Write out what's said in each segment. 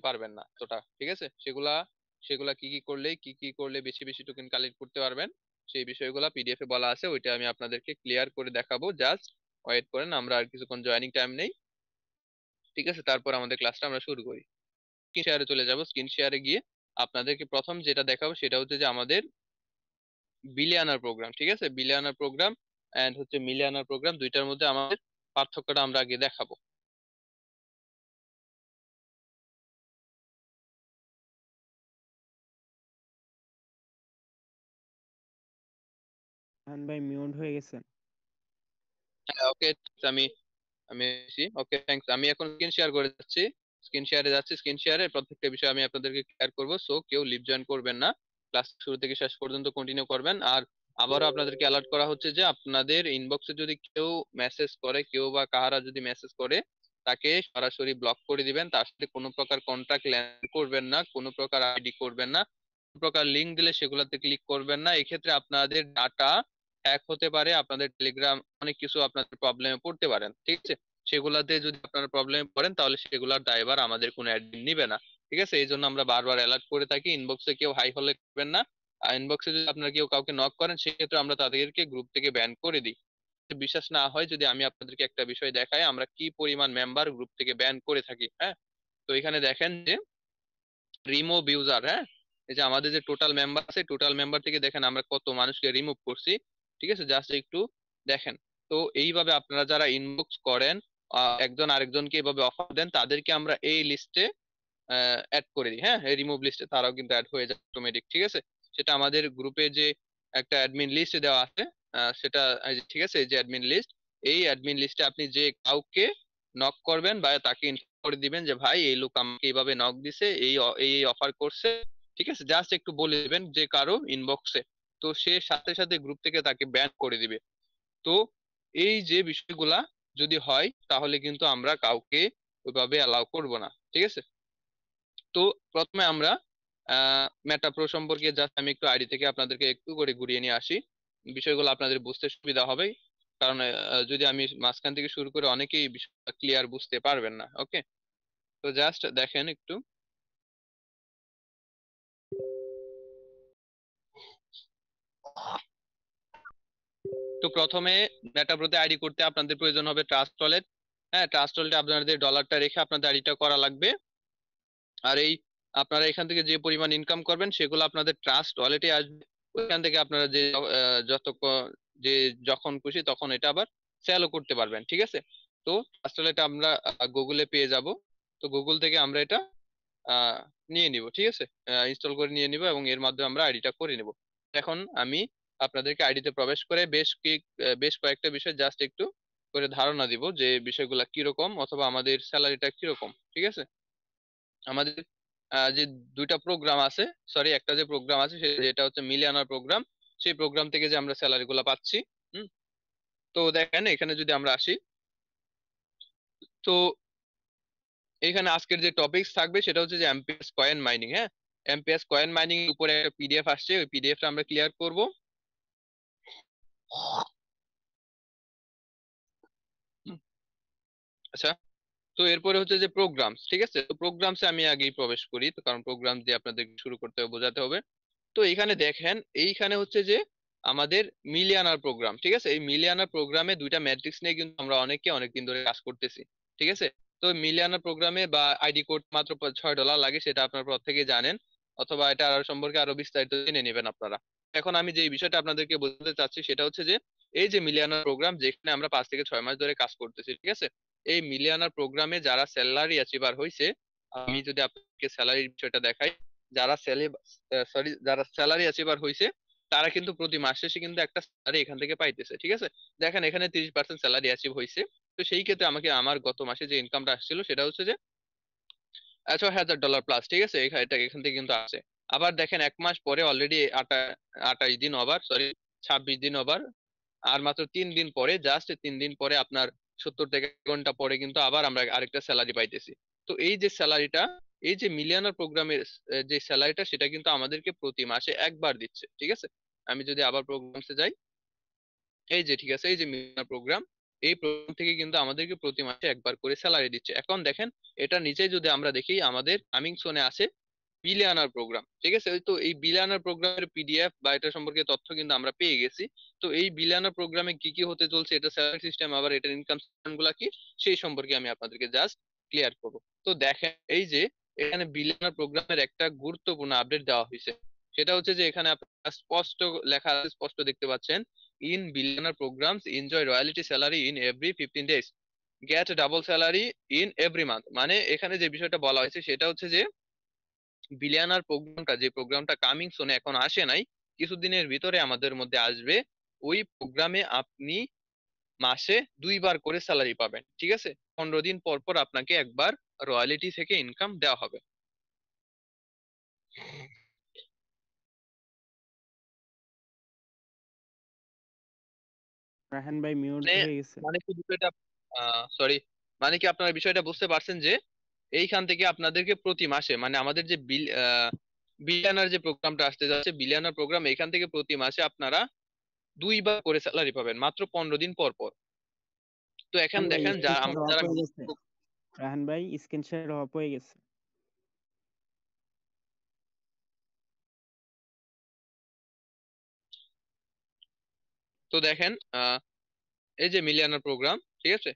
পারবেন না তোটা, ঠিক আছে? সেগুলা সেগুলা কি কি করলে বেশি বেশি টোকেন কালেক্ট করতে পারবেন, সেই বিষয়গুলো পিডিএফ এ বলা আছে, ওইটা আমি আপনাদেরকে ক্লিয়ার করে দেখাবো। জাস্ট ওয়েট করেন, আমরা আর কিছুক্ষণ জয়েনিং টাইম নেই, ঠিক আছে? তারপর আমাদের ক্লাসটা আমরা শুরু করি। স্ক্রিন শেয়ারে চলে যাব। স্ক্রিন শেয়ারে গিয়ে আপনাদেরকে প্রথম যেটা দেখাবো সেটা হচ্ছে যে আমাদের বিলিয়নার প্রোগ্রাম, ঠিক আছে? বিলিয়নার প্রোগ্রাম এন্ড হচ্ছে মিলিয়নার প্রোগ্রাম, দুইটার মধ্যে আমাদের পার্থক্যটা আমরা আগে দেখাবো। হান ভাই মিউট হয়ে গেছেন। ওকে, আমি আমি ওকে থ্যাঙ্কস। আমি এখন স্ক্রিন শেয়ার করে যাচ্ছি, স্ক্রিন শেয়ারে যাচ্ছি। স্ক্রিন শেয়ারে প্রত্যেকটা বিষয় আমি আপনাদেরকে ক্লিয়ার করব, সো কেউ লিভ জয়েন করবেন না, ক্লাস শুরু থেকে শেষ পর্যন্ত কন্টিনিউ করবেন। আর আবারও আপনাদেরকে অ্যালার্ট করা হচ্ছে যে আপনাদের ইনবক্সে যদি কেউ মেসেজ করে, কেউ বা কাহারা যদি মেসেজ করে, তাকে সরাসরি ব্লক করে দিবেন। তার সাথে কোনো প্রকার কন্ট্যাক্ট ল্যান্ড করবেন না, কোনো প্রকার আইডি করবেন না, কোনো প্রকার লিঙ্ক দিলে সেগুলোতে ক্লিক করবেন না। এক্ষেত্রে আপনাদের ডাটা হ্যাক হতে পারে, আপনাদের টেলিগ্রাম অনেক কিছু আপনাদের প্রবলেমে পড়তে পারেন, ঠিক আছে? সেগুলাতে যদি আপনারা প্রবলেমে পড়েন তাহলে সেগুলোর দায়ভার আমাদের কোনো অ্যাডমিন নিবে না, ঠিক আছে? এই জন্য আমরা বারবার অ্যালার্ট করে থাকি, ইনবক্সে কেউ হাই হলে করবেন না। আর ইনবক্সে যদি আপনারা কেউ কাউকে নক করেন সেক্ষেত্রে আমরা তাদেরকে গ্রুপ থেকে ব্যান করে দিই। বিশ্বাস না হয় যদি আমি আপনাদেরকে একটা বিষয় দেখাই আমরা কি পরিমাণ মেম্বার গ্রুপ থেকে ব্যান করে থাকি। হ্যাঁ, তো এখানে দেখেন যে রিমুভ ইউজার, হ্যাঁ, এই যে আমাদের যে টোটাল মেম্বার আছে, টোটাল মেম্বার থেকে দেখেন আমরা কত মানুষকে রিমুভ করছি, ঠিক আছে? জাস্ট একটু দেখেন। তো এইভাবে আপনারা যারা ইনবক্স করেন, একজন আরেকজনকে এভাবে অফার দেন, তাদেরকে আমরা এই লিস্টে অ্যাড করে দিই। হ্যাঁ, এই রিমুভ লিস্টে তারাও কিন্তু অ্যাড হয়ে যায় অটোমেটিক, ঠিক আছে? সেটা আমাদের গ্রুপে যে একটা অ্যাডমিন লিস্ট দেওয়া আছে, সেটা এই যে, ঠিক আছে, এই যে অ্যাডমিন লিস্ট, এই অ্যাডমিন লিস্টে আপনি যে কাউকে নক করবেন বা তাকে ইনফর্ম করে দিবেন যে ভাই এই লোক আমাকে এইভাবে নক দিছে, এই অফার করছে, ঠিক আছে? জাস্ট একটু বলে দিবেন যে কারো ইনবক্সে, তো সে সাথে সাথে গ্রুপ থেকে তাকে ব্যান করে দিবে। তো এই যে বিষয়গুলা যদি হয় তাহলে কিন্তু আমরা কাউকে ওইভাবে অ্যালাউ করব না, ঠিক আছে? তো প্রথমে আমরা মেটা প্রো সম্পর্কে জাস্ট আমি একটু আইডি থেকে আপনাদেরকে একটু করে ঘুরিয়ে নিয়ে আসি, বিষয়গুলো আপনাদের বুঝতে সুবিধা হবে। কারণ যদি আমি মাঝখান থেকে শুরু করে অনেকেই বিষয়টা ক্লিয়ার বুঝতে পারবেন না। ওকে, তো জাস্ট দেখেন একটু। তো প্রথমে মেটা প্রোতে আইডি করতে আপনাদের প্রয়োজন হবে ট্রাস্ট ওয়ালেট। হ্যাঁ, ট্রাস্ট ওয়ালেটে আপনাদের ডলারটা রেখে আপনাদের আইডিটা করা লাগবে। আর এই আপনারা এখান থেকে যে পরিমাণ ইনকাম করবেন সেগুলো আপনাদের ট্রাস্ট ওয়ালেটে আসবে। ওইখান থেকে আপনারা যে যত যে যখন খুশি তখন এটা আবার সেলও করতে পারবেন, ঠিক আছে? তো ট্রাস্ট ওয়ালেট আমরা গুগলে পেয়ে যাব। তো গুগল থেকে আমরা এটা আহ, নিয়ে নিব, ঠিক আছে? ইনস্টল করে নিয়ে নিব এবং এর মাধ্যমে আমরা আইডিটা করে নিব। এখন আমি আপনাদেরকে আইডিতে প্রবেশ করে বেশ কয়েকটা বিষয় জাস্ট একটু করে ধারণা দিব যে বিষয়গুলো কিরকম অথবা আমাদের স্যালারিটা কিরকম, ঠিক আছে? আমাদের যে দুইটা প্রোগ্রাম আছে, সরি একটা যে প্রোগ্রাম আছে যেটা হচ্ছে মিলিয়নার প্রোগ্রাম, সেই প্রোগ্রাম থেকে যে আমরা স্যালারি গুলা পাচ্ছি। হুম, তো দেখেন এখানে যদি আমরা আসি, তো এখানে আজকের যে টপিক থাকবে সেটা হচ্ছে যে এমপিএস কয়েন মাইনিং। হ্যাঁ, এমপিএস কয়েন মাইনিং এর উপরে একটা পিডিএফ আসছে, ওই পিডিএফটা আমরা ক্লিয়ার করব। হুম, আচ্ছা, তো এরপরে হচ্ছে যে প্রোগ্রামস, ঠিক আছে? তো প্রোগ্রামসে আমি আগেই প্রবেশ করি, তো কারণ প্রোগ্রাম দিয়ে আপনাদের শুরু করতে হবে, বোঝাতে হবে। তো এখানে দেখেন, এইখানে হচ্ছে যে আমাদের মিলিয়নার প্রোগ্রাম, ঠিক আছে? এই মিলিয়নার প্রোগ্রামে দুইটা ম্যাট্রিক্স নিয়ে কিন্তু আমরা অনেকে অনেকদিন ধরে কাজ করতেছি, ঠিক আছে? তো মিলিয়নার প্রোগ্রামে বা আইডি কোড মাত্র $6 লাগে, সেটা আপনারা প্রত্যেকে জানেন, অথবা এটা আরো সম্পর্কে আরো বিস্তারিত জেনে নেবেন আপনারা। এখন আমি যে বিষয়টা আপনাদেরকে বলতে চাচ্ছি সেটা হচ্ছে যে এই যে মিলিয়নার প্রোগ্রাম যেখানে আমরা 5 থেকে 6 মাস ধরে কাজ করতেছি, ঠিক আছে? এই মিলিয়নার প্রোগ্রামে যারা স্যালারি অ্যাচিভার হয়েছে, আমি যদি আপনাকে স্যালারির বিষয়টা দেখাই, যারা যারা স্যালারি অ্যাচিভার হয়েছে তারা কিন্তু প্রতি মাস শেষে কিন্তু একটা স্যালারি এখান থেকে পাইতেছে, ঠিক আছে? দেখেন এখানে 30% স্যালারি অ্যাচিভ হয়েছে। তো সেই ক্ষেত্রে আমাকে আমার গত মাসে যে ইনকামটা আসছিল সেটা হচ্ছে যে $6,000 প্লাস, ঠিক আছে? এটা এখান থেকে কিন্তু আছে। আবার দেখেন 1 মাস পরে অলরেডি 28 দিন ওভার, সরি 26 দিন ওভার, আর মাত্র 3 দিন পরে, জাস্ট 3 দিন পরে আপনার 70 ঘন্টা পরে কিন্তু আবার আমরা আরেকটা স্যালারি পাইতেছি। তো এই যে স্যালারিটা, এই যে মিলিয়নার প্রোগ্রামের যে স্যালারিটা, সেটা কিন্তু আমাদেরকে প্রতি মাসে একবার দিচ্ছে, ঠিক আছে? আমি যদি আবার প্রোগ্রামসে যাই, এই যে ঠিক আছে, এই যে মিলিয়নার প্রোগ্রাম, এই প্রোগ্রাম থেকে কিন্তু আমাদেরকে প্রতি মাসে একবার করে স্যালারি দিচ্ছে। এখন দেখেন, এটা নিচে যদি আমরা দেখি, আমাদের কামিং সোনে আছে বিলিয়নার প্রোগ্রাম, ঠিক আছে? তো এই বিলিয়নার প্রোগ্রামের পিডিএফ বা এটা সম্পর্কে তথ্য কিন্তু আমরা পেয়ে গেছি। তো এই বিলিয়নার প্রোগ্রামে কি কি হতে চলছে, এটা স্যালারি সিস্টেম, আবার এটার ইনকাম সিস্টেম গুলা কি, সেই সম্পর্কে আমি আপনাদেরকে জাস্ট ক্লিয়ার করব। তো দেখেন, এই যে এখানে বিলিয়নার প্রোগ্রামের একটা গুরুত্বপূর্ণ আপডেট দেওয়া হয়েছে। সেটা হচ্ছে যে এখানে আপনারা স্পষ্ট লেখা আছে, স্পষ্ট দেখতে পাচ্ছেন, in billionaire programs enjoy royalty salary in every 15 days, get double salary in every month. মানে এখানে যে বিষয়টা বলা হয়েছে সেটা হচ্ছে যে বিলিয়নার প্রোগ্রামটা, যে প্রোগ্রামটা কামিং সোনে এখন আসে নাই, কিছুদিনের ভিতরে আমাদের মধ্যে আসবে, ওই প্রোগ্রামে আপনি মাসে 2বার করে স্যালারি পাবেন, ঠিক আছে? 15 দিন পর পর আপনাকে একবার রয়্যালিটি থেকে ইনকাম দেওয়া হবে। রাহান ভাই মিউট মানে হয়ে গেছে। মানে কি বিষয়টা, সরি, মানে কি আপনারা বিষয়টা বুঝতে পারছেন যে এইখান থেকে আপনাদেরকে প্রতি মাসে, মানে আমাদের যে বিলিয়নার যে প্রোগ্রামটা আসতে যাচ্ছে, বিলিয়নার প্রোগ্রাম, এখান থেকে প্রতি মাসে আপনারা 2বার করে স্যালারি পাবেন মাত্র 15 দিন পর পর। তো এখন রাহান ভাই দেখেন, যা স্ক্রিন শেয়ার আমরা অফ যারা হয়ে গেছে। রাহান ভাই স্ক্রিন শেয়ার অফ হয়ে গেছে। তো দেখেন, এই যে মিলিয়নার প্রোগ্রাম, ঠিক আছে,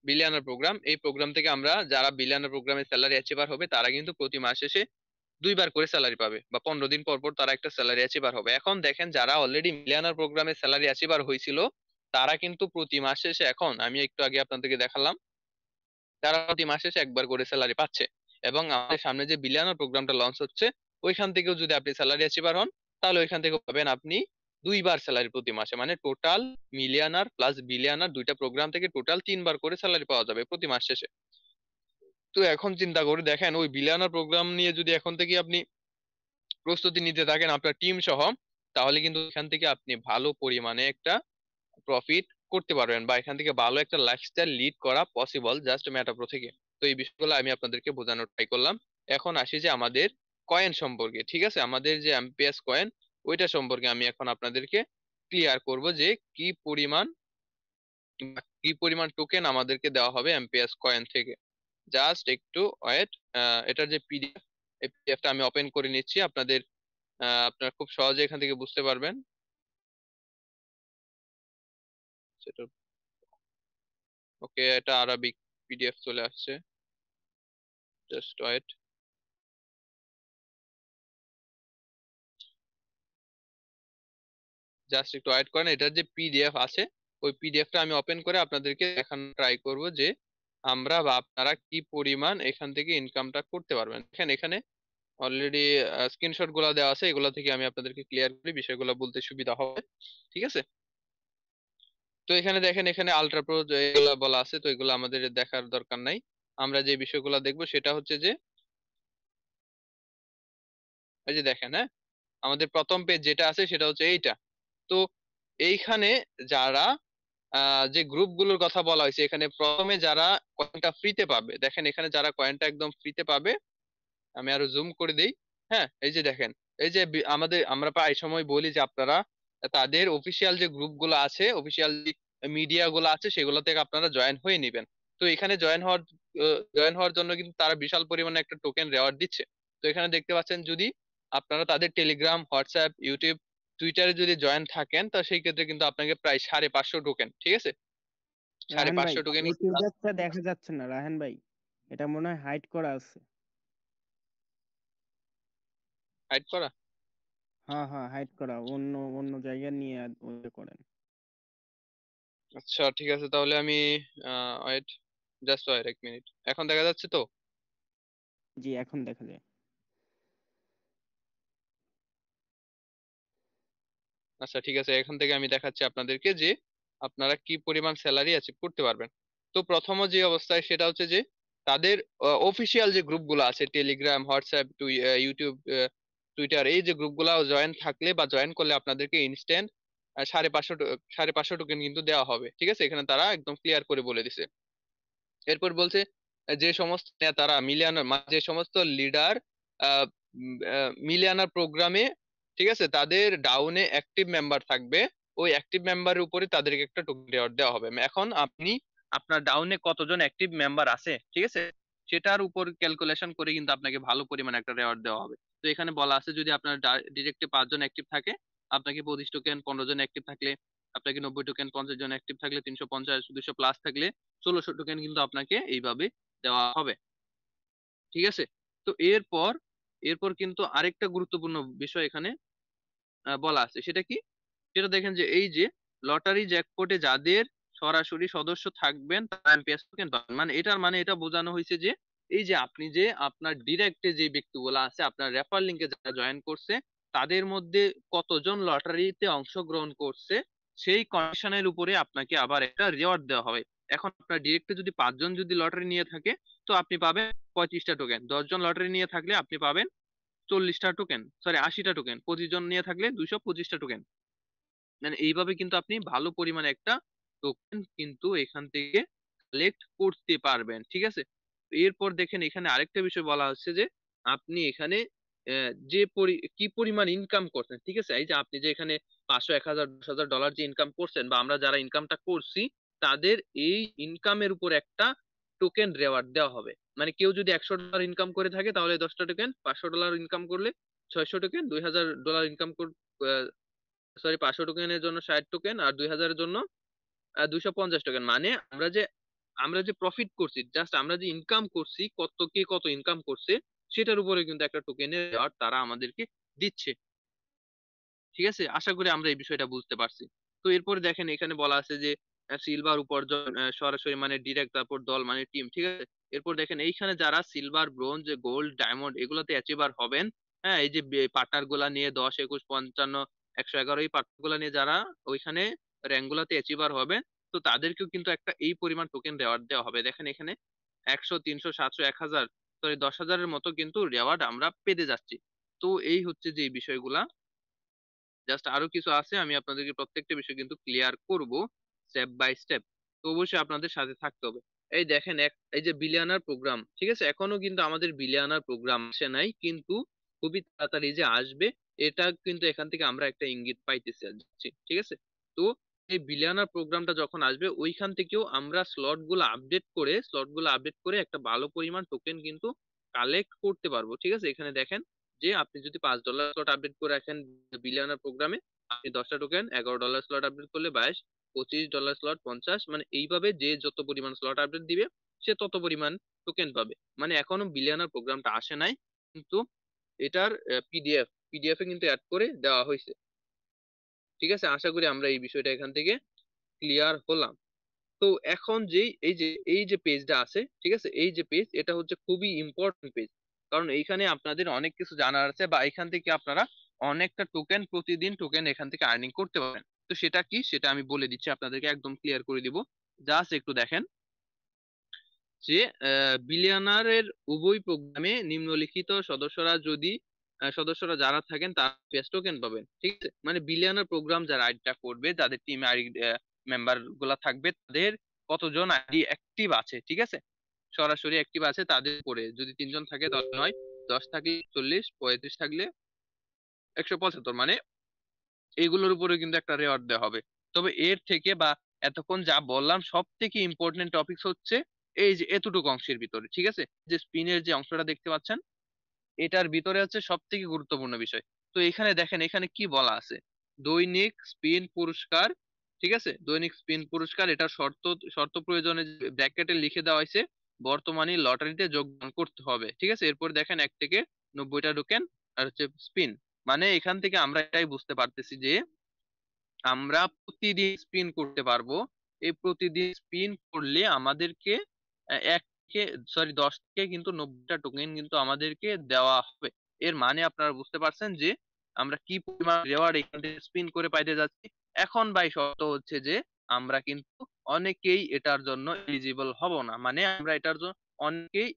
বিলিয়নার প্রোগ্রাম, এই প্রোগ্রাম থেকে আমরা যারা বিলিয়নার প্রোগ্রামে স্যালারি অ্যাচিভার হবে তারা কিন্তু প্রতি মাস শেষে 2বার করে স্যালারি পাবে, বা 15 দিন পর পর তারা একটা স্যালারি অ্যাচিভার হবে। এখন দেখেন, যারা অলরেডি মিলিয়নার প্রোগ্রামে স্যালারি অ্যাচিভার হয়েছিল, তারা কিন্তু প্রতি মাস শেষে, এখন আমি একটু আগে আপনাদেরকে দেখালাম, তারা প্রতি মাস শেষে একবার করে স্যালারি পাচ্ছে। এবং আমাদের সামনে যে বিলিয়নার প্রোগ্রামটা লঞ্চ হচ্ছে, ওইখান থেকেও যদি আপনি স্যালারি অ্যাচিভার হন, তাহলে ওইখান থেকে পাবেন আপনি 2বার স্যালারি প্রতি মাসে। মানে টোটাল মিলিয়নার প্লাস বিলিয়নার দুইটা প্রোগ্রাম থেকে টোটাল 3বার করে স্যালারি পাওয়া যাবে প্রতি মাস শেষে। তো এখন চিন্তা করে দেখেন, ওই বিলিয়নার প্রোগ্রাম নিয়ে যদি এখন থেকে আপনি প্রস্তুতি নিতে থাকেন আপনার টিম সহ, তাহলে কিন্তু এখান থেকে আপনি ভালো পরিমাণে একটা প্রফিট করতে পারবেন, বা এখান থেকে ভালো একটা লাইফস্টাইল লিড করা পসিবল জাস্ট মেটাপ্রো থেকে। তো এই বিষয়গুলো আমি আপনাদেরকে বোঝানোর ট্রাই করলাম। এখন আসি যে আমাদের কয়েন সম্পর্কে, ঠিক আছে, আমাদের যে এমপিএস কয়েন, ওইটা সম্পর্কে আমি এখন আপনাদেরকে ক্লিয়ার করব যে কি পরিমাণ কি পরিমাণ টোকেন আমাদেরকে দেওয়া হবে এমপিএস কয়েন থেকে। জাস্ট একটু ওয়েট। এটার যে পিডিএফ, এই পিডিএফটা আমি ওপেন করে নিচ্ছি, আপনারা খুব সহজে এখান থেকে বুঝতে পারবেন সেটা। ওকে, এটা আরবিক পিডিএফ চলে আসছে, জাস্ট ওয়েট। জাস্ট একটু ওয়েট করেন, এটার যে পিডিএফ আছে, ওই পিডিএফটা আমি ওপেন করে আপনাদেরকে দেখানো ট্রাই করব যে আমরা বা আপনারা কি পরিমাণ এখান থেকে ইনকামটা করতে পারবেন। দেখেন, এখানে অলরেডি স্ক্রিনশট গুলা দেওয়া আছে, এগুলো থেকে আমি আপনাদেরকে ক্লিয়ার করি, বিষয়গুলো বলতে সুবিধা হবে, ঠিক আছে? তো এখানে দেখেন, এখানে আলট্রা প্রো এগুলা বলা আছে, তো এগুলো আমাদের দেখার দরকার নাই। আমরা যে বিষয়গুলো দেখবো সেটা হচ্ছে যে, এই যে দেখেন, হ্যাঁ, আমাদের প্রথম পেজ যেটা আছে সেটা হচ্ছে এইটা। তো এইখানে যারা যে গ্রুপগুলোর কথা বলা হয়েছে, এখানে প্রথমে যারা কয়েনটা ফ্রিতে পাবে, দেখেন এখানে যারা কয়েনটা একদম ফ্রিতে পাবে, আমি আরো জুম করে দিই। হ্যাঁ, এই যে দেখেন, এই যে আমরা প্রায় সময় বলি যে আপনারা তাদের অফিসিয়াল যে গ্রুপগুলো আছে, অফিসিয়াল যে মিডিয়া গুলো আছে, সেগুলো থেকে আপনারা জয়েন হয়ে নেবেন। তো এখানে জয়েন হওয়ার জন্য কিন্তু তারা বিশাল পরিমাণে একটা টোকেন রেওয়ার্ড দিচ্ছে। তো এখানে দেখতে পাচ্ছেন, যদি আপনারা তাদের টেলিগ্রাম, হোয়াটসঅ্যাপ, ইউটিউব, টুইটারে যদি জয়েন থাকেন, তা সেই ক্ষেত্রে কিন্তু আপনাকে প্রায় 550 টোকেন, ঠিক আছে, সাড়ে রাহান ভাই পাঁচশো টোকেন এই পিডিএফটা দেখা যাচ্ছে না রাহান ভাই, এটা মনে হয় হাইড করা আছে। হাইড করা। হ্যাঁ হ্যাঁ, হাইড করা, অন্য অন্য জায়গায় নিয়ে ওই করেন। আচ্ছা, ঠিক আছে, তাহলে আমি ওয়েট, জাস্ট ওয়েট 1 মিনিট। এখন দেখা যাচ্ছে তো? জি এখন দেখা যায়। আচ্ছা, ঠিক আছে, এখান থেকে আমি দেখাচ্ছি আপনাদেরকে যে আপনারা কি পরিমাণ স্যালারি অ্যাচিভ করতে পারবেন। তো প্রথম যে অবস্থায় সেটা হচ্ছে যে তাদের অফিসিয়াল যে গ্রুপগুলো আছে, টেলিগ্রাম, হোয়াটসঅ্যাপ, ইউটিউব, টুইটার, এই যে গ্রুপগুলো জয়েন থাকলে বা জয়েন করলে আপনাদেরকে ইনস্ট্যান্ট 550 টোকেন কিন্তু দেওয়া হবে, ঠিক আছে, এখানে তারা একদম ক্লিয়ার করে বলে দিছে। এরপর বলছে, যে সমস্ত নেতারা মিলিয়নার, যে সমস্ত লিডার মিলিয়নার প্রোগ্রামে, ঠিক আছে, তাদের ডাউনে অ্যাক্টিভ মেম্বার থাকবে, ওই অ্যাক্টিভ মেম্বারের উপরে তাদেরকে একটা টোকেন রেওয়ার্ড দেওয়া হবে। এখন আপনি আপনার ডাউনে কতজন অ্যাক্টিভ মেম্বার আছে, ঠিক আছে, সেটার উপর ক্যালকুলেশন করে কিন্তু আপনাকে ভালো পরিমাণে একটা রেওয়ার্ড দেওয়া হবে। তো এখানে বলা আছে যদি আপনার ডিরেক্টে 5 জন অ্যাক্টিভ থাকে আপনাকে 25 টোকেন, 15 জন অ্যাক্টিভ থাকলে আপনাকে 90 টোকেন, 50 জন অ্যাক্টিভ থাকলে 350, 200 প্লাস থাকলে 1600 টোকেন কিন্তু আপনাকে এইভাবে দেওয়া হবে। ঠিক আছে। তো এরপর এরপর কিন্তু আরেকটা গুরুত্বপূর্ণ বিষয় এখানে বলা আছে, সেটা কি? সেটা দেখেন যে এই যে লটারি জ্যাকপটে যাদের সরাসরি সদস্য থাকবেন তারা এমপিএস টোকেন পাবেন। মানে এটার মানে এটা বোঝানো হয়েছে যে এই যে আপনি যে আপনার ডিরেক্টে যে ব্যক্তিগুলো আছে আপনার রেফার লিঙ্কে যারা জয়েন করছে তাদের মধ্যে কতজন লটারিতে অংশগ্রহণ করছে সেই কন্ডিশনের উপরে আপনাকে আবার একটা রিওয়ার্ড দেওয়া হবে। এখন আপনার ডিরেক্টে যদি 5 জন যদি লটারি নিয়ে থাকে তো আপনি পাবেন 35টা টোকেন, 10 জন লটারি নিয়ে থাকলে আপনি পাবেন 40টা টোকেন, সরি 80টা টোকেন, 25 জন নিয়ে থাকলে 225টা টোকেন। মানে এইভাবে কিন্তু আপনি ভালো পরিমাণে একটা টোকেন কিন্তু এখান থেকে কালেক্ট করতে পারবেন। ঠিক আছে। এরপর দেখেন এখানে আরেকটা বিষয় বলা হচ্ছে যে আপনি এখানে যে কি পরিমাণ ইনকাম করছেন, ঠিক আছে, এই যে আপনি যে এখানে 500, 1000, 10,000 ডলার যে ইনকাম করছেন বা আমরা যারা ইনকামটা করছি তাদের এই ইনকামের উপর একটা টোকেন রেওয়ার্ড দেওয়া হবে। মানে কেউ যদি $100 ইনকাম করে থাকে তাহলে 10টা টোকেন, $500 ইনকাম করলে 600 টোকেন, 2000 ডলার ইনকাম, সরি 500 টোকেনের জন্য 60 টোকেন, আর 2000-এর জন্য 250 টোকেন। মানে আমরা যে প্রফিট করছি, জাস্ট আমরা যে ইনকাম করছি, কে কত ইনকাম করছে সেটার উপরে কিন্তু একটা টোকেনের রেওয়ার্ড তারা আমাদেরকে দিচ্ছে। ঠিক আছে, আশা করি আমরা এই বিষয়টা বুঝতে পারছি। তো এরপরে দেখেন এখানে বলা আছে যে সিলভার উপার্জন সরাসরি মানে ডিরেক্ট, তারপর দল মানে টিম। ঠিক আছে। এরপর দেখেন এইখানে যারা সিলভার, ব্রোঞ্জ, গোল্ড, ডায়মন্ড এগুলোতে অ্যাচিভার হবেন, হ্যাঁ, এই যে পার্টার গুলা নিয়ে 10, 21, 55, 111 এই পার্টার গুলা নিয়ে যারা ওইখানে র্যাঙ্ক গুলাতে অ্যাচিভার হবে তো তাদেরকেও কিন্তু একটা এই পরিমাণ টোকেন রেওয়ার্ড দেওয়া হবে। দেখেন এখানে 100, 300, 700, 1000, সরি 10,000-এর মতো কিন্তু রেওয়ার্ড আমরা পেতে যাচ্ছি। তো এই হচ্ছে যে এই বিষয়গুলা, জাস্ট আরো কিছু আছে আমি আপনাদেরকে প্রত্যেকটা বিষয় কিন্তু ক্লিয়ার করব স্টেপ বাই স্টেপ। তো অবশ্যই আপনাদের সাথে থাকতে হবে। এই দেখেন এই যে বিলিয়নার প্রোগ্রাম, ঠিক আছে, এখনো কিন্তু আমাদের বিলিয়নার প্রোগ্রাম আসে নাই, কিন্তু খুবই তাড়াতাড়ি যে আসবে এটা কিন্তু এখান থেকে আমরা একটা ইঙ্গিত পাইতেছি আর যাচ্ছি। ঠিক আছে। তো এই বিলিয়নার প্রোগ্রামটা যখন আসবে ওইখান থেকেও আমরা স্লট গুলো আপডেট করে একটা ভালো পরিমাণ টোকেন কিন্তু কালেক্ট করতে পারবো। ঠিক আছে। এখানে দেখেন যে আপনি যদি $5 স্লট আপডেট করে রাখেন বিলিয়নার প্রোগ্রামে, আপনি 10টা টোকেন, $11 স্লট আপডেট করলে 22, $25 স্লট 50, মানে এইভাবে যে যত পরিমাণ স্লট আপডেট দিবে সে তত পরিমাণ টোকেন পাবে। মানে এখনো বিলিয়নার প্রোগ্রামটা আসে নাই, কিন্তু এটার পিডিএফ এ কিন্তু অ্যাড করে দেওয়া হয়েছে। ঠিক আছে, আশা করি আমরা এই বিষয়টা এখান থেকে ক্লিয়ার হলাম। তো এখন এই যে পেজটা আছে, ঠিক আছে, এই যে পেজ এটা হচ্ছে খুবই ইম্পর্টেন্ট পেজ, কারণ এইখানে আপনাদের অনেক কিছু জানার আছে বা এখান থেকে আপনারা অনেকটা টোকেন, প্রতিদিন টোকেন এখান থেকে আর্নিং করতে পারেন। তো সেটা কি সেটা আমি বলে দিচ্ছি আপনাদেরকে, একদম ক্লিয়ার করে দিব। জাস্ট একটু দেখেন যে বিলিয়নারের উভয় প্রোগ্রামে নিম্নলিখিত সদস্যরা যারা থাকেন তারা বেস্ট টোকেন পাবেন। ঠিক আছে। মানে বিলিয়নার প্রোগ্রাম যারা আইডিটা করবে, যাদের টিম আইডি মেম্বার গুলা থাকবে, তাদের কতজন আইডি অ্যাক্টিভ আছে, ঠিক আছে, সরাসরি অ্যাক্টিভ আছে তাদের উপরে যদি 3 জন থাকে তাহলে 9, 10 থাকলে 40, 35 থাকলে 175, মানে এইগুলোর উপরে কিন্তু একটা রেওয়ার্ড দেওয়া হবে। তবে এর থেকে বা এতক্ষণ যা বললাম সব থেকে ইম্পর্টেন্ট টপিকস হচ্ছে এই যে এতটুকু অংশের ভিতরে, ঠিক আছে, যে স্পিনের যে অংশটা দেখতে পাচ্ছেন এটার ভিতরে হচ্ছে সব থেকে গুরুত্বপূর্ণ বিষয়। তো এখানে দেখেন এখানে কি বলা আছে, দৈনিক স্পিন পুরস্কার। ঠিক আছে, দৈনিক স্পিন পুরস্কার এটা শর্ত শর্ত প্রয়োজনে ব্র্যাকেটে লিখে দেওয়া হয়েছে, বর্তমানে লটারিতে যোগদান করতে হবে। ঠিক আছে। এরপর দেখেন 1 থেকে 90টা টোকেন আর হচ্ছে স্পিন। মানে এখান থেকে আমরা এটাই বুঝতে পারতেছি যে আমরা প্রতিদিন স্পিন করতে পারবো। এই প্রতিদিন স্পিন করলে আমাদেরকে এক থেকে, সরি 10 থেকে কিন্তু 90টা টোকেন কিন্তু আমাদেরকে দেওয়া হবে। এর মানে আপনারা বুঝতে পারছেন যে আমরা কি পরিমাণ রেওয়ার্ড এখান থেকে স্পিন করে পাইতে যাচ্ছি। এখন ভাই শর্ত হচ্ছে যে আমরা কিন্তু অনেকেই এটার জন্য এলিজিবল হব না, মানে আমরা এটার জন্য অনেকেই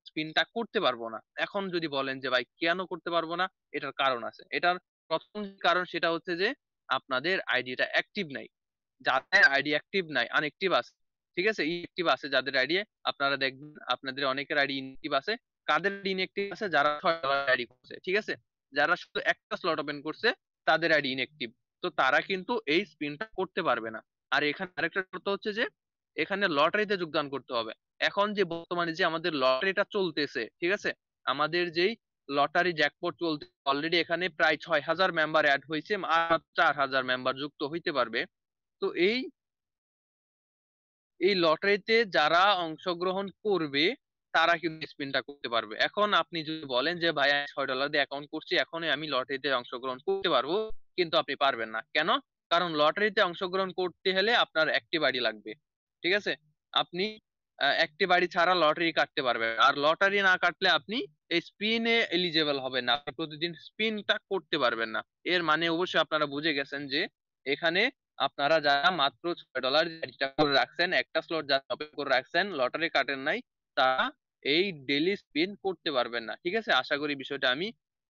স্পিনটা করতে পারবো না। এখন যদি বলেন যে ভাই কেন করতে পারবো না, এটার কারণ আছে। এটার প্রথম কারণ সেটা হচ্ছে যে আপনাদের আইডিটা অ্যাক্টিভ নাই। যাদের আইডি অ্যাক্টিভ নাই, আনএক্টিভ আছে, ঠিক আছে, ইনএক্টিভ আছে যাদের আইডি, আপনারা দেখবেন আপনাদের অনেকের আইডি ইনএক্টিভ আছে। কাদের ইনএক্টিভ আছে? যারা $6 আইডি করছে, ঠিক আছে, যারা শুধু একটা স্লট ওপেন করছে তাদের আইডি ইনএক্টিভ। তো তো তারা কিন্তু এই স্পিনটা করতে পারবে না। আর এখানে আরেকটা শর্ত হচ্ছে যে এখানে লটারিতে যোগদান করতে হবে। এখন যে বর্তমানে যে আমাদের লটারিটা চলতেছে, ঠিক আছে, আমাদের যেই লটারি জ্যাকপট চলতে অলরেডি এখানে প্রায় 6,000 মেম্বার অ্যাড হয়েছে, আর 4,000 মেম্বার যুক্ত হইতে পারবে। তো এই লটারিতে যারা অংশগ্রহণ করবে তারা কিন্তু স্পিনটা করতে পারবে। এখন আপনি যদি বলেন যে ভাই আমি $6 দিয়ে অ্যাকাউন্ট করছি, এখনই আমি লটারিতে অংশগ্রহণ করতে পারবো, কিন্তু আপনি পারবেন না। কেন? কারণ লটারিতে অংশগ্রহণ করতে হলে আপনার একটি বাড়ি লাগবে, ঠিক আছে। আপনি একটি বাড়ি ছাড়া লটারি কাটতে পারবেন না। আর লটারি না কাটলে আপনি এই স্পিনে এলিজেবল হবেন না, আপনি প্রতিদিন স্পিনটা করতে পারবেন না। এর মানে অবশ্যই আপনারা বুঝে গেছেন যে এখানে আপনারা যারা মাত্র $6 রেজিস্টার করে রাখছেন, একটা স্লট যারা ওপেন করে রাখছেন, লটারি কাটেন নাই, তারা এই ডেইলি স্পিন করতে পারবেন না। ঠিক আছে, আশা করি বিষয়টা আমি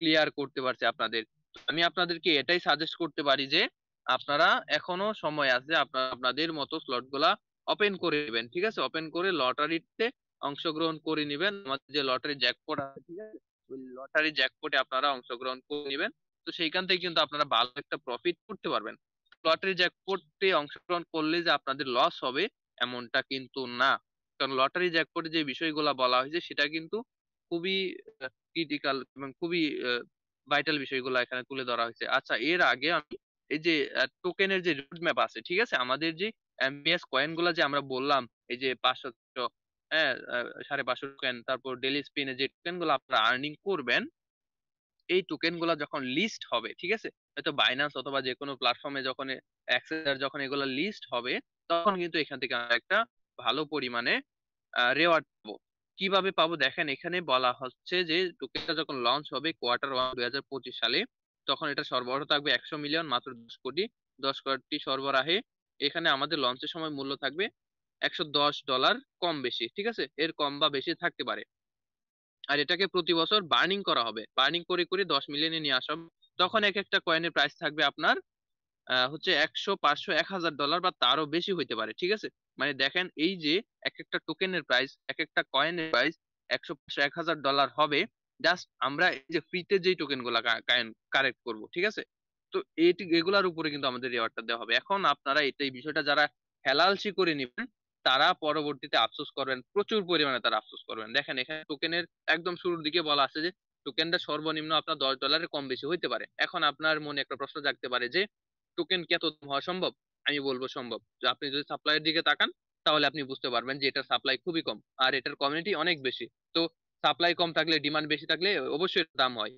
ক্লিয়ার করতে পারছি আপনাদের। তো আমি আপনাদেরকে এটাই সাজেস্ট করতে পারি যে আপনারা এখনো সময় আছে, আপনারা আপনাদের মতো স্লট গুলা ওপেন করে নেবেন, ঠিক আছে, ওপেন করে লটারিতে অংশগ্রহণ করে নেবেন। আমাদের যে লটারি জ্যাকপট আছে, ঠিক আছে, ওই লটারি জ্যাকপটে আপনারা অংশগ্রহণ করে নেবেন। তো সেইখান থেকে কিন্তু আপনারা ভালো একটা প্রফিট করতে পারবেন। লটারি জ্যাকপটে অংশগ্রহণ করলে যে আপনাদের লস হবে এমনটা কিন্তু না। কারণ লটারি জ্যাকপটে যে বিষয়গুলো বলা হয়েছে সেটা কিন্তু খুবই ক্রিটিক্যাল এবং খুবই ভাইটাল বিষয়গুলো এখানে তুলে ধরা হয়েছে। আচ্ছা, এর আগে আমি এই যে টোকেনের যে রুট ম্যাপ আছে, ঠিক আছে, আমাদের যে এমবিএস কয়েন গুলা যে আমরা বললাম, এই যে 500, হ্যাঁ, 550 টোকেন, তারপর ডেলি স্পিনে যে টোকেন গুলো আপনারা আর্নিং করবেন, এই টোকেন গুলা যখন লিস্ট হবে, ঠিক আছে, হয়তো বাইন্যান্স অথবা যে কোনো প্ল্যাটফর্মে যখন অ্যাক্সেস, যখন এগুলো লিস্ট হবে, তখন কিন্তু এখান থেকে আমরা একটা ভালো পরিমাণে রেওয়ার্ড পাবো। কিভাবে পাবো দেখেন, এখানে বলা হচ্ছে যে টোকেনটা যখন লঞ্চ হবে Q1 2025 সালে, তখন এটা সরবরাহ থাকবে 100 মিলিয়ন, মাত্র 10 কোটি, 10 কোটি সরবরাহে। এখানে আমাদের লঞ্চের সময় মূল্য থাকবে $110, কম বেশি, ঠিক আছে, এর কম বা বেশি থাকতে পারে। আর এটাকে প্রতি বছর বার্নিং করা হবে, বার্নিং করে করে 10 মিলিয়নে নিয়ে আসা হবে। তখন এক একটা কয়েনের প্রাইস থাকবে আপনার হচ্ছে 100, 500, $1,000 বা তারও বেশি হইতে পারে, ঠিক আছে। মানে দেখেন এই যে এক একটা টোকেনের প্রাইস, এক একটা কয়েনের প্রাইস 100, 500, $1,000 হবে, জাস্ট আমরা এই যে ফ্রিতে যেই টোকেন গুলা কালেক্ট করব, ঠিক আছে। তো এগুলার উপরে কিন্তু আমাদের রেওয়ার্ডটা দেওয়া হবে। এখন আপনারা এই বিষয়টা যারা হেলালসি করে নেবেন, তারা পরবর্তীতে আফসোস করবেন, প্রচুর পরিমাণে তারা আফসোস করবেন। দেখেন এখানে টোকেনের একদম শুরুর দিকে বলা আছে যে টোকেনটা সর্বনিম্ন আপনার $10 কম বেশি হইতে পারে। এখন আপনার মনে একটা প্রশ্ন জাগতে পারে যে টোকেন কি এত দাম হওয়া সম্ভব? আমি বলবো সম্ভব। যে আপনি যদি সাপ্লাইয়ের দিকে তাকান, তাহলে আপনি বুঝতে পারবেন যে এটার সাপ্লাই খুবই কম আর এটার কমিউনিটি অনেক বেশি। তো সাপ্লাই কম থাকলে, ডিমান্ড বেশি থাকলে অবশ্যই এর দাম হয়।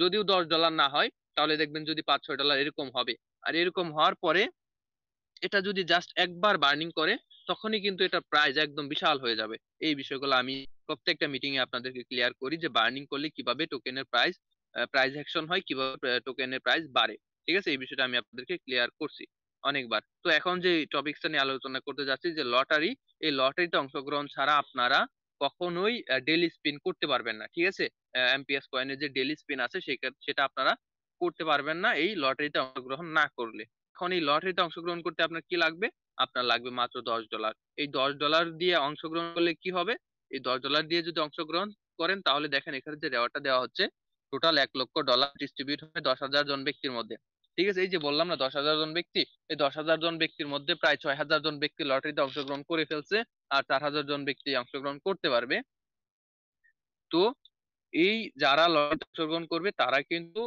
যদিও $10 না হয়, তাহলে দেখবেন যদি $5-6 এরকম হবে। আর এরকম হওয়ার পরে এটা যদি জাস্ট একবার বার্নিং করে, তখনই কিন্তু এটা প্রাইস একদম বিশাল হয়ে যাবে। এই বিষয়গুলো আমি প্রত্যেকটা মিটিং এ আপনাদেরকে ক্লিয়ার করি যে বার্নিং করলে কিভাবে টোকেনের প্রাইস অ্যাকশন হয়, কিভাবে টোকেনের প্রাইস বাড়ে, ঠিক আছে। এই বিষয়টা আমি আপনাদেরকে ক্লিয়ার করছি অনেকবার। তো এখন যে টপিকটা নিয়ে আলোচনা করতে যাচ্ছি যে লটারি, এই লটারিতে অংশগ্রহণ ছাড়া আপনারা কখনোই ডেইলি স্পিন করতে পারবেন না, ঠিক আছে। এমপিএস কয়েনের যে ডেইলি স্পিন আছে সেটা আপনারা করতে পারবেন না এই লটারিতে অংশগ্রহণ না করলে। এখন এই লটারিতে অংশগ্রহণ করতে আপনার কি লাগবে? আপনার লাগবে মাত্র $10। এই $10 দিয়ে অংশগ্রহণ করলে কি হবে? এই $10 দিয়ে যদি অংশগ্রহণ করেন, তাহলে দেখেন এখানে যে রেওয়ার্ডটা দেওয়া হচ্ছে, টোটাল $1,00,000 ডিস্ট্রিবিউট হবে 10,000 জন ব্যক্তির মধ্যে, ঠিক আছে। এই যে বললাম না 10,000 জন ব্যক্তি, এই 10,000 জন ব্যক্তির মধ্যে প্রায় 6,000 জন ব্যক্তি লটারিতে অংশগ্রহণ করে ফেলছে, আর 4,000 জন ব্যক্তি অংশগ্রহণ করতে পারবে। তো এই যারা লটারিতে অংশগ্রহণ করবে তারা কিন্তু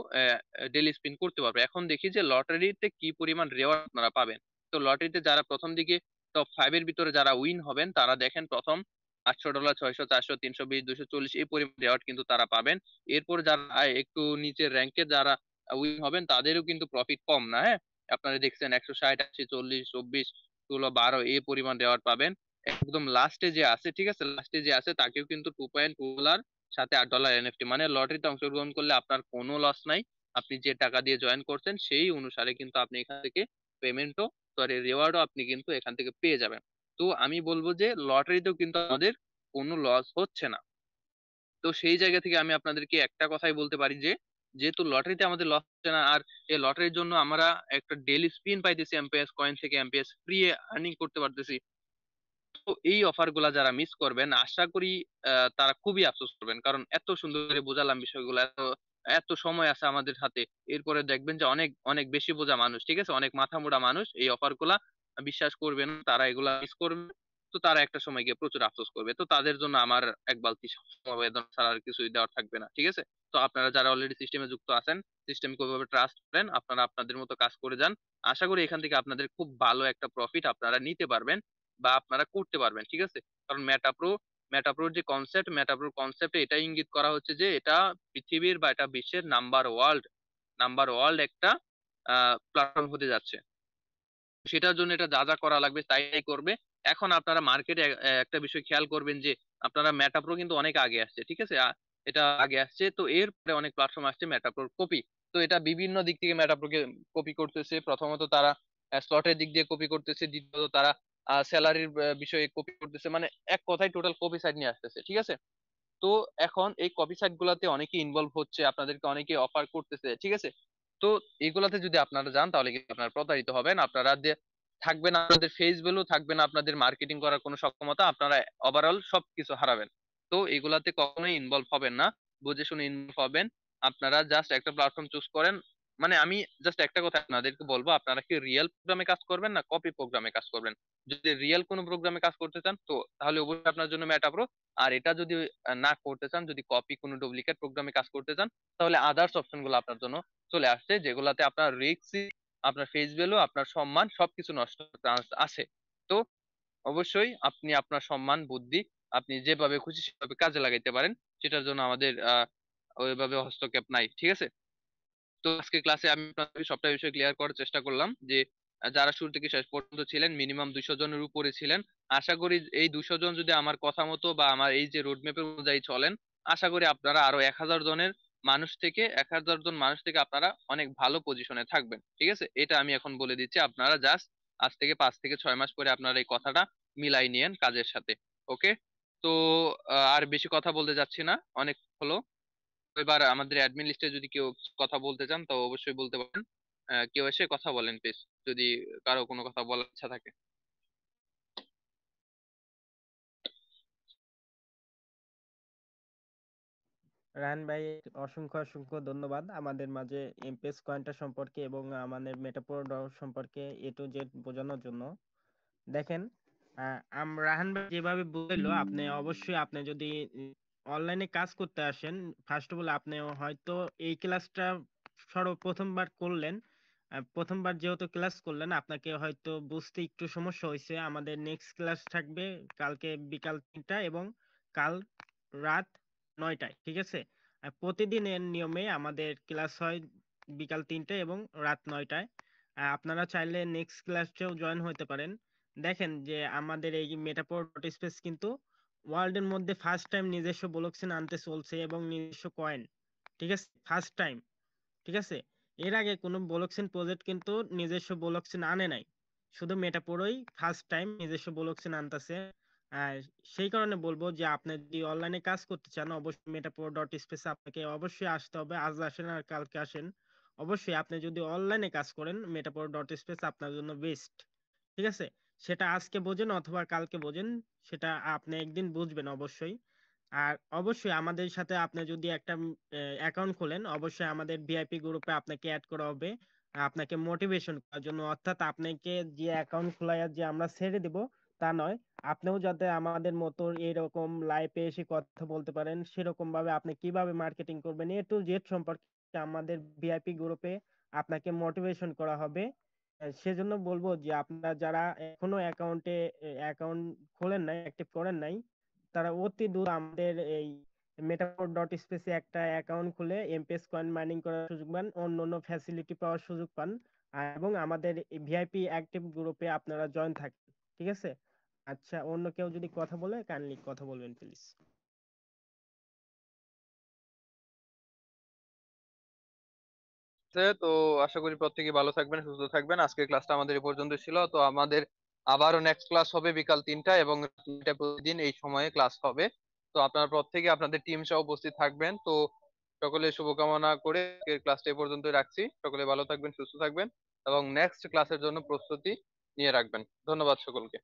ডেইলি স্পিন করতে পারবে। এখন দেখি যে লটারিতে কি পরিমাণ রেওয়ার্ড আপনারা পাবেন। তো লটারিতে যারা প্রথম দিকে টপ 5 এর ভিতরে যারা উইন হবেন, তারা দেখেন প্রথম $800, 600, 400, 320, 240 এই পরিমাণ রেওয়ার্ড কিন্তু তারা পাবেন। এরপর যারা একটু নিচের র্যাঙ্কে যারা উইন হবেন, তাদেরও কিন্তু প্রফিট কম না, হ্যাঁ। আপনারা দেখছেন 160, 80, 40, 24, 16, 12 এই পরিমাণ রেওয়ার্ড পাবেন। একদম লাস্টে যে আছে, ঠিক আছে, লাস্টে যে আছে তাকেও কিন্তু 2.2 সাথে $8 এনএফটি, মানে লটারিতে অংশগ্রহণ করলে আপনার কোনো লস নাই। আপনি যে টাকা দিয়ে জয়েন করছেন সেই অনুসারে কিন্তু আপনি এখান থেকে পেমেন্টও, সরি, রিওয়ার্ডও আপনি কিন্তু এখান থেকে পেয়ে যাবেন। তো আমি বলবো যে লটারিতেও কিন্তু আমাদের কোনো লস হচ্ছে না। তো সেই জায়গা থেকে আমি আপনাদেরকে একটা কথাই বলতে পারি যে যেহেতু লটারিতে আমাদের লস হচ্ছে না, আর এই লটারির জন্য আমরা একটা ডেইলি স্পিন পাইতেছি, এমপিএস কয়েন থেকে এমপিএস ফ্রি আর্নিং করতে পারতেছি। তো এই অফার গুলা যারা মিস করবেন, আশা করি তারা খুবই আফসোস করবেন। কারণ এত সুন্দর করে বোঝালাম বিষয়গুলো, এত এত সময় আছে আমাদের হাতে, এরপরে দেখবেন যে অনেক অনেক বেশি বোঝা মানুষ, ঠিক আছে, অনেক মাথা মোটা মানুষ এই অফার গুলা বিশ্বাস করবে না, তারা এগুলা মিস করবে। তো তারা একটা সময় গিয়ে প্রচুর আফসোস করবে। তো তাদের জন্য আমার এক বালতি সমবেদনা ছাড়া আর কিছুই দেওয়ার থাকবে না, ঠিক আছে। তো আপনারা যারা অলরেডি সিস্টেমে যুক্ত আছেন, সিস্টেম কিভাবে ট্রাস্ট করেন, আপনারা আপনাদের মতো কাজ করে যান। আশা করি এখান থেকে আপনাদের খুব ভালো একটা প্রফিট আপনারা নিতে পারবেন বা আপনারা করতে পারবেন, ঠিক আছে। কারণ মেটাপ্রোর যে কনসেপ্ট, মেটাপ্রোর কনসেপ্টে এটা ইঙ্গিত করা হচ্ছে যে এটা পৃথিবীর বা এটা বিশ্বের নাম্বার ওয়ার্ল্ড একটা প্ল্যাটফর্ম হতে যাচ্ছে। সেটার জন্য এটা যা যা করা লাগবে তাই তাই করবে। এখন আপনারা মার্কেটে একটা বিষয় খেয়াল করবেন যে আপনারা মেটাপ্রো কিন্তু অনেক আগে আসছে, ঠিক আছে, এটা আগে আসছে, তো এরপরে অনেক প্ল্যাটফর্ম আসছে মেটাপ্রোর কপি। তো এটা বিভিন্ন দিক থেকে মেটাপ্রোকে কপি করতেছে। প্রথমত তারা স্লটের দিক দিয়ে কপি করতেছে, দ্বিতীয়ত তারা স্যালারির বিষয়ে কপি করতেছে, মানে এক কথায় টোটাল কপি সাইড নিয়ে আসতেছে, ঠিক আছে। তো এখন এই কপি সাইট গুলাতে অনেকে ইনভলভ হচ্ছে, আপনাদেরকে অনেকে অফার করতেছে, ঠিক আছে। তো এগুলাতে যদি আপনারা যান তাহলে কিন্তু আপনারা প্রতারিত হবেন, আপনারা যে থাকবে না আপনাদের ফেস ভ্যালু, থাকবে না আপনাদের মার্কেটিং করার কোনো সক্ষমতা, আপনারা ওভারঅল সবকিছু হারাবেন। তো এগুলাতে কখনোই ইনভলভ হবেন না, বুঝে শুনে ইনভলভ হবেন। আপনারা জাস্ট একটা প্ল্যাটফর্ম চুজ করেন। মানে আমি জাস্ট একটা কথা আপনাদেরকে বলবো, আপনারা কি রিয়েল প্রোগ্রামে কাজ করবেন না কপি প্রোগ্রামে কাজ করবেন। যদি রিয়েল কোনো প্রোগ্রামে কাজ করতে চান তো তাহলে অবশ্যই আপনার জন্য মেটা। আর এটা যদি না করতে চান, যদি কপি কোনো ডুপ্লিকেট প্রোগ্রামে কাজ করতে চান, তাহলে আদার্স অপশন গুলো আপনার জন্য চলে আসছে, যেগুলাতে আপনার রিস্ক, আপনার ফেস ভ্যালু, আপনার সম্মান সবকিছু নষ্ট হওয়ার চান্স আছে। তো অবশ্যই আপনি আপনার সম্মান বুদ্ধি আপনি যেভাবে খুশি সেভাবে কাজে লাগাইতে পারেন, সেটার জন্য আমাদের ওইভাবে হস্তক্ষেপ নাই, ঠিক আছে। তো আজকে ক্লাসে আমি আপনাদের সবটা বিষয় ক্লিয়ার করার চেষ্টা করলাম যে যারা শুরু থেকে শেষ পর্যন্ত ছিলেন মিনিমাম 200 জনের উপরে ছিলেন। আশা করি এই 200 জন যদি আমার কথা মতো বা আমার এই যে রোড ম্যাপের অনুযায়ী চলেন, আশা করি আপনারা আরো 1000 জন মানুষ থেকে আপনারা অনেক ভালো পজিশনে থাকবেন, ঠিক আছে। এটা আমি এখন বলে দিচ্ছি, আপনারা জাস্ট আজ থেকে 5 থেকে 6 মাস পরে আপনারা এই কথাটা মিলাই নিয়েন কাজের সাথে। ওকে। তো আর বেশি কথা বলতে যাচ্ছি না, অনেক হলো। এবার আমাদের অ্যাডমিন লিস্টে যদি কেউ কথা বলতে চান তো অবশ্যই বলতে পারেন। কেউ এসে কথা বলেন প্লিজ, যদি কারো কোনো কথা বলার ইচ্ছা থাকে। রায়হান ভাই, অসংখ্য অসংখ্য ধন্যবাদ আমাদের মাঝে এমপেস কয়েনটা সম্পর্কে এবং আমাদের মেটাপোর সম্পর্কে এ টু জেড বোঝানোর জন্য। দেখেন, রাহান ভাই যেভাবে বললো, আপনি অবশ্যই আপনি যদি অনলাইনে কাজ করতে আসেন, ফার্স্ট অফ অল আপনি হয়তো এই ক্লাসটা সর্বপ্রথমবার করলেন। প্রথমবার যেহেতু ক্লাস করলেন, আপনাকে হয়তো বুঝতে একটু সমস্যা হয়েছে। আমাদের নেক্সট ক্লাস থাকবে কালকে বিকাল 3টা এবং কাল রাত 9টায়, ঠিক আছে। প্রতিদিনের নিয়মে আমাদের ক্লাস হয় বিকাল 3টায় এবং রাত 9টায়। আপনারা চাইলে নেক্সট ক্লাসেও জয়েন হতে পারেন। দেখেন যে আমাদের এই মেটাপোর ডট স্পেস কিন্তু ওয়ার্ল্ডের মধ্যে ফার্স্ট টাইম নিজস্ব ব্লক চেইন আনতে চলছে এবং নিজস্ব কয়েন, ঠিক আছে, ফার্স্ট টাইম, ঠিক আছে। এর আগে কোনো ব্লক চেইন প্রজেক্ট কিন্তু নিজস্ব ব্লক চেইন আনে নাই, শুধু মেটাপোরই ফার্স্ট টাইম নিজস্ব ব্লক চেইন আনতেছে। আর সেই কারণে বলবো যে আপনি যদি অনলাইনে কাজ করতে চান, অবশ্যই মেটাপোর ডট স্পেস আপনাকে অবশ্যই আসতে হবে। আজ আসেন আর কালকে আসেন, অবশ্যই আপনি যদি অনলাইনে কাজ করেন মেটাপোর ডট স্পেস আপনার জন্য বেস্ট, ঠিক আছে। সেটা আজকে বোঝেন অথবা কালকে বোঝেন, সেটা আপনি একদিন বুঝবেন অবশ্যই। আর অবশ্যই আমাদের সাথে আপনি যদি একটা অ্যাকাউন্ট খোলেন, অবশ্যই আমাদের ভিআইপি গ্রুপে আপনাকে অ্যাড করা হবে আপনাকে মোটিভেশন করার জন্য। অর্থাৎ আপনাকে যে অ্যাকাউন্ট খোলায় যে আমরা ছেড়ে দিব তা নয়, আপনিও যাতে আমাদের মতো এরকম লাইভে এসে কথা বলতে পারেন, সেরকম ভাবে আপনি কিভাবে মার্কেটিং করবেন এ টু জেড সম্পর্কে আমাদের ভিআইপি গ্রুপে আপনাকে মোটিভেশন করা হবে। সেজন্য বলবো যে আপনারা যারা এখনো অ্যাকাউন্ট খোলেন নাই, অ্যাক্টিভ করেন নাই, তারা অতি দ্রুত আমাদের এই মেটাপোর ডট স্পেসে একটা অ্যাকাউন্ট খুলে এমপেস কয়েন মাইনিং করার সুযোগ পান, অন্য অন্য ফ্যাসিলিটি পাওয়ার সুযোগ পান। এবং আমাদের ভিআইপি অ্যাক্টিভ গ্রুপে আপনারা জয়েন থাকেন, ঠিক আছে। আচ্ছা, অন্য কেউ যদি কথা বলে কাইন্ডলি কথা বলবেন প্লিজ। তো আশা করি প্রত্যেকে ভালো থাকবেন, সুস্থ থাকবেন। আজকের ক্লাসটা আমাদের এই পর্যন্ত ছিল। তো আমাদের আবারও নেক্সট ক্লাস হবে বিকাল 3টায় এবং 3টায় প্রতিদিন এই সময়ে ক্লাস হবে। তো আপনারা প্রত্যেকে আপনাদের টিম সহ উপস্থিত থাকবেন। তো সকলে শুভকামনা করে আজকের ক্লাসটা এই পর্যন্তই রাখছি। সকলে ভালো থাকবেন, সুস্থ থাকবেন এবং নেক্সট ক্লাসের জন্য প্রস্তুতি নিয়ে রাখবেন। ধন্যবাদ সকলকে।